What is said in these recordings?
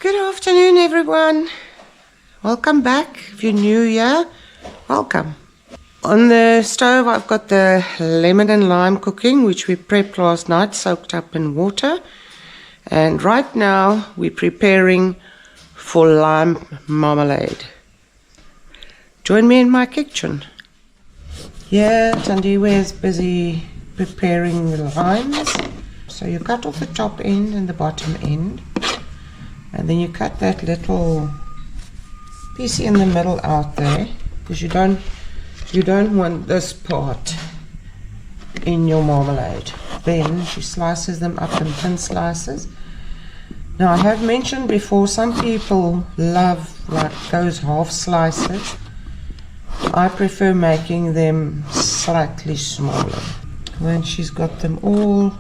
Good afternoon, everyone. Welcome back. If you're new here, welcome. On the stove, I've got the lemon and lime cooking, which we prepped last night, soaked up in water. And right now, we're preparing for lime marmalade. Join me in my kitchen. Here, Tandiwe is busy preparing the limes. So you cut off the top end and the bottom end. And then you cut that little piece in the middle out there, because you don't want this part in your marmalade. Then she slices them up in thin slices. Now I have mentioned before, some people love like those half slices. I prefer making them slightly smaller. When she's got them all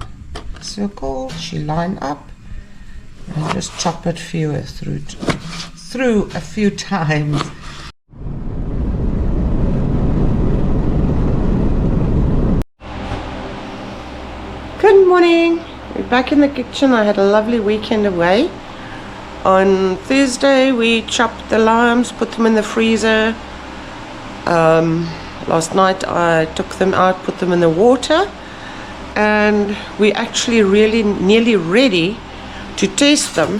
circled, she line up and just chop it through a few times. Good morning. We're back in the kitchen. I had a lovely weekend away. On Thursday we chopped the limes, put them in the freezer. Last night I took them out, put them in the water, and we're actually really nearly ready to taste them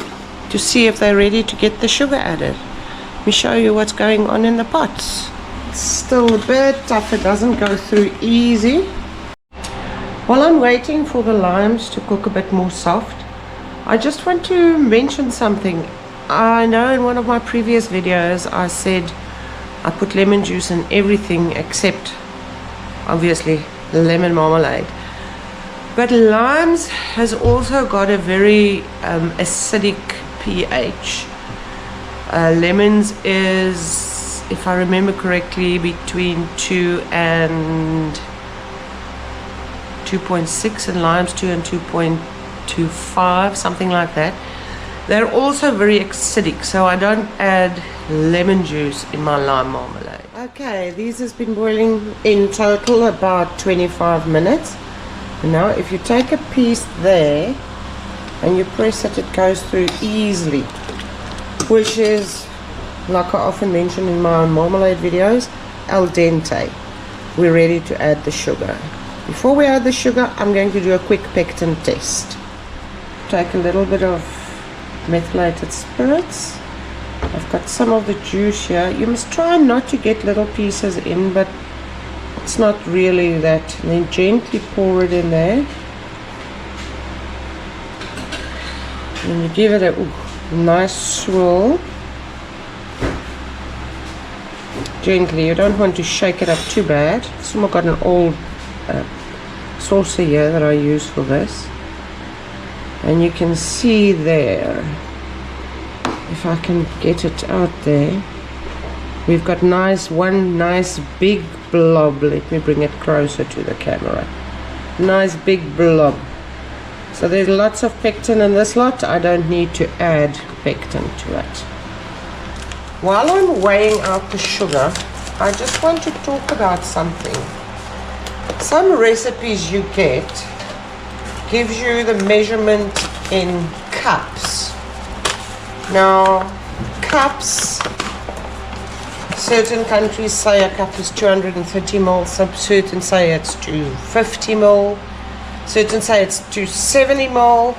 to see if they're ready to get the sugar added. Let me show you what's going on in the pots. It's still a bit tough, it doesn't go through easy. While I'm waiting for the limes to cook a bit more soft, I just want to mention something. I know in one of my previous videos I said I put lemon juice in everything except obviously lemon marmalade. But limes has also got a very acidic pH. Lemons is, if I remember correctly, between 2 and 2.6, and limes 2 and 2.25, something like that. They're also very acidic, so I don't add lemon juice in my lime marmalade. Okay, these has been boiling in total about 25 minutes. Now if you take a piece there and you press it, it goes through easily, which is, like I often mention in my marmalade videos, al dente. We're ready to add the sugar. Before we add the sugar, I'm going to do a quick pectin test. Take a little bit of methylated spirits. I've got some of the juice here. You must try not to get little pieces in, but it's not really that. And then gently pour it in there. And you give it a nice swirl. Gently, you don't want to shake it up too bad. I've got an old saucer here that I use for this. And you can see there, if I can get it out there, we've got one nice big blob. Let me bring it closer to the camera. Nice big blob. So there's lots of pectin in this lot. I don't need to add pectin to it. While I'm weighing out the sugar, I just want to talk about something. Some recipes you get gives you the measurement in cups. Now, cups, certain countries say a cup is 230 ml, some certain say it's 250 ml, certain say it's 270 ml.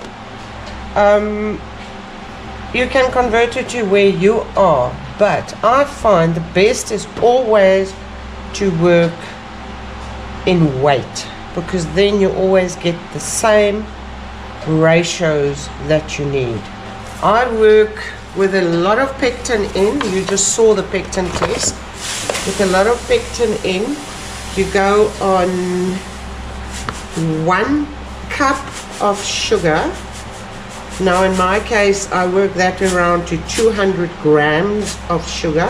You can convert it to where you are, but I find the best is always to work in weight, because then you always get the same ratios that you need. I work with a lot of pectin in. You just saw the pectin test. With a lot of pectin in, you go on 1 cup of sugar. Now in my case, I work that around to 200 grams of sugar.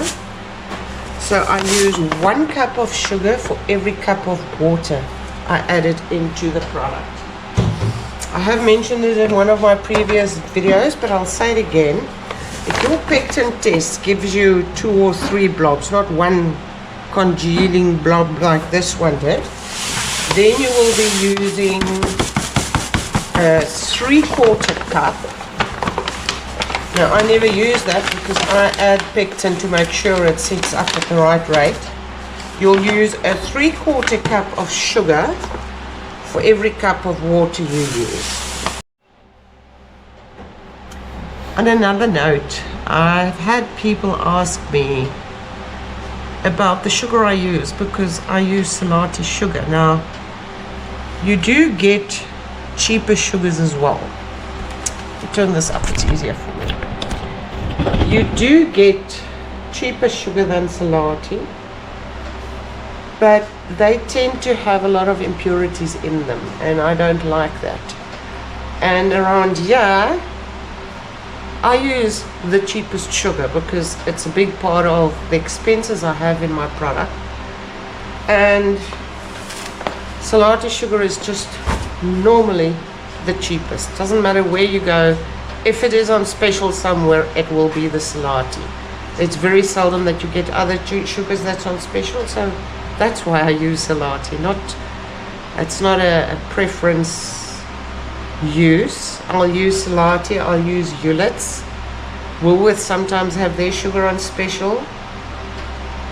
So I use 1 cup of sugar for every cup of water I added into the product. I have mentioned it in one of my previous videos, but I'll say it again. If your pectin test gives you 2 or 3 blobs, not one congealing blob like this one did, then you will be using a 3/4 cup Now I never use that because I add pectin to make sure it sets up at the right rate. You'll use a 3/4 cup of sugar for every cup of water you use. On another note, I've had people ask me about the sugar I use because I use Salati sugar. Now, you do get cheaper sugars as well. I'll turn this up, it's easier for me. You do get cheaper sugar than Salati, but they tend to have a lot of impurities in them, and I don't like that. And around here, I use the cheapest sugar because it's a big part of the expenses I have in my product. And Salati sugar is just normally the cheapest. Doesn't matter where you go. If it is on special somewhere, it will be the Salati. It's very seldom that you get other sugars that's on special, so that's why I use Salati. It's not a preference use. I'll use Salati, I'll use Ulitz. Woolworths sometimes have their sugar on special.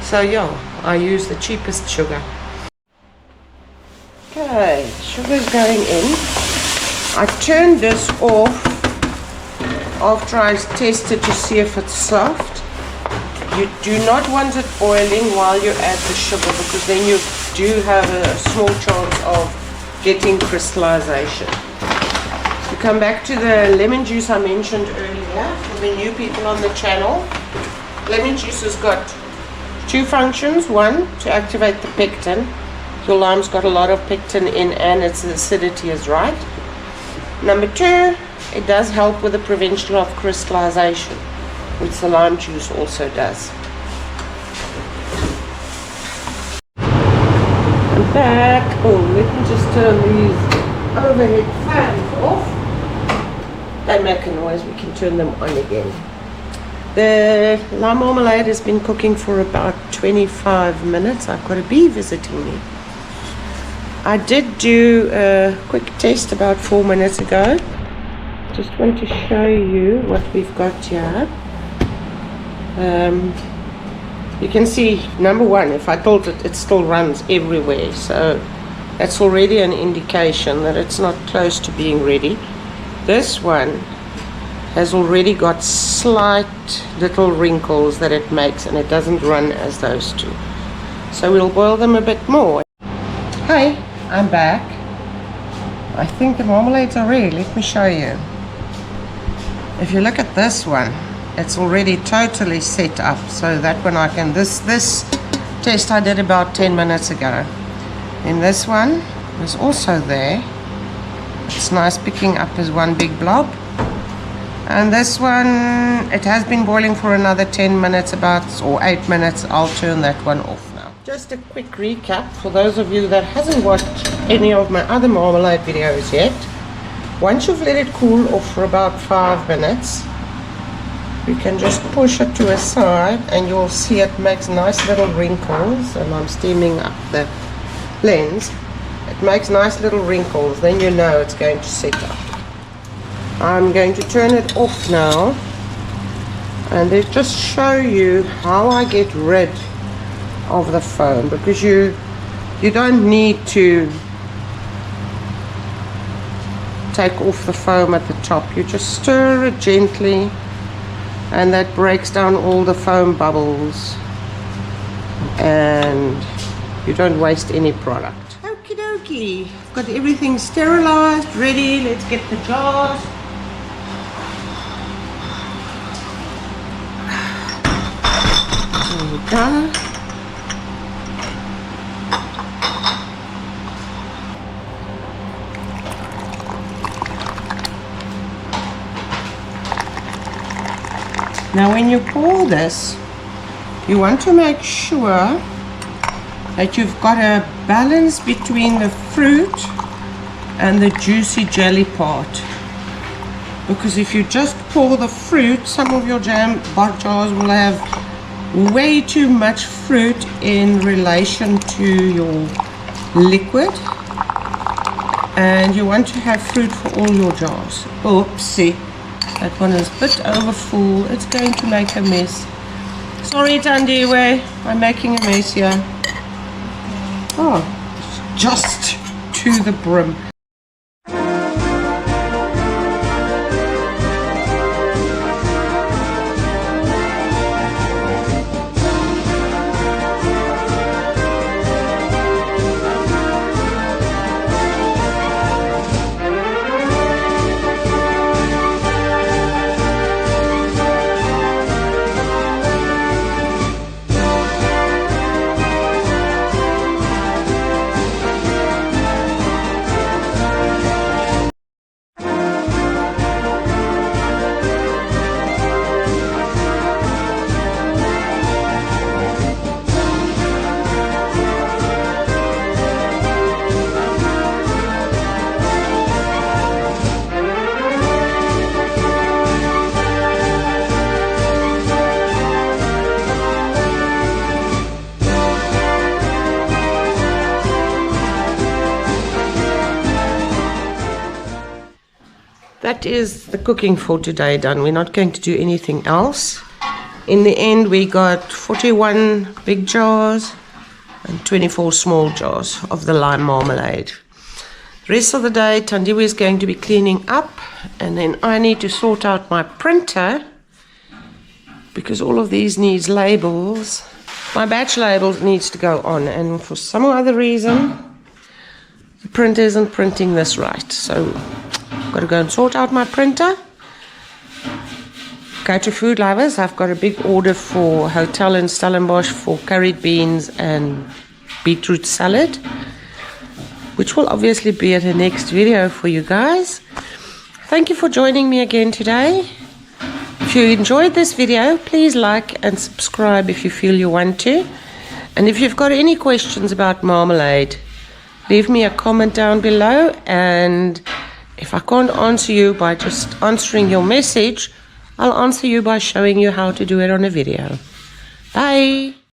So yeah, I use the cheapest sugar. Okay, sugar's going in. I turned this off after I tested to see if it's soft. You do not want it boiling while you add the sugar because then you do have a small chance of getting crystallization. To come back to the lemon juice I mentioned earlier, for the new people on the channel, lemon juice has got two functions. One, to activate the pectin. Your lime's got a lot of pectin in and its acidity is right. Number two, it does help with the prevention of crystallization, which the lime juice also does. I'm back. Oh, let me just turn these overhead fans off. They make a noise, we can turn them on again. The lime marmalade has been cooking for about 25 minutes. I've got a bee visiting me. I did do a quick test about 4 minutes ago. Just want to show you what we've got here. You can see, number one, if I tilt it, it still runs everywhere. So that's already an indication that it's not close to being ready. This one has already got slight little wrinkles that it makes, and it doesn't run as those two. So we'll boil them a bit more. Hi, I'm back. I think the marmalades are ready. Let me show you. If you look at this one, it's already totally set up, so that one I can, this test I did about 10 minutes ago. And this one is also there. It's nice picking up as one big blob. And this one, it has been boiling for another 10 minutes or 8 minutes. I'll turn that one off now. Just a quick recap for those of you that hasn't watched any of my other marmalade videos yet. Once you've let it cool off for about 5 minutes, you can just push it to a side and you'll see it makes nice little wrinkles. And I'm steaming up the lens. It makes nice little wrinkles, then you know it's going to set up. I'm going to turn it off now and then just show you how I get rid of the foam, because you don't need to take off the foam at the top. You just stir it gently and that breaks down all the foam bubbles and you don't waste any product. Okie dokie, I've got everything sterilized, ready. Let's get the jars. There we go. Now when you pour this, you want to make sure that you've got a balance between the fruit and the juicy jelly part. Because if you just pour the fruit, some of your jam bar jars will have way too much fruit in relation to your liquid. And you want to have fruit for all your jars. Oopsie. That one is a bit over full. It's going to make a mess. Sorry, Tandiwe, I'm making a mess here. Oh, just to the brim. That is the cooking for today done. We're not going to do anything else. In the end, we got 41 big jars and 24 small jars of the lime marmalade. The rest of the day, Tandiwe is going to be cleaning up, and then I need to sort out my printer because all of these needs labels. My batch labels needs to go on, and for some other reason, the printer isn't printing this right. So I've got to go and sort out my printer. Go to Food Lovers. I've got a big order for hotel in Stellenbosch for curried beans and beetroot salad, which will obviously be at the next video for you guys. Thank you for joining me again today. If you enjoyed this video, please like and subscribe if you feel you want to. And if you've got any questions about marmalade, leave me a comment down below, and if I can't answer you by just answering your message, I'll answer you by showing you how to do it on a video. Bye!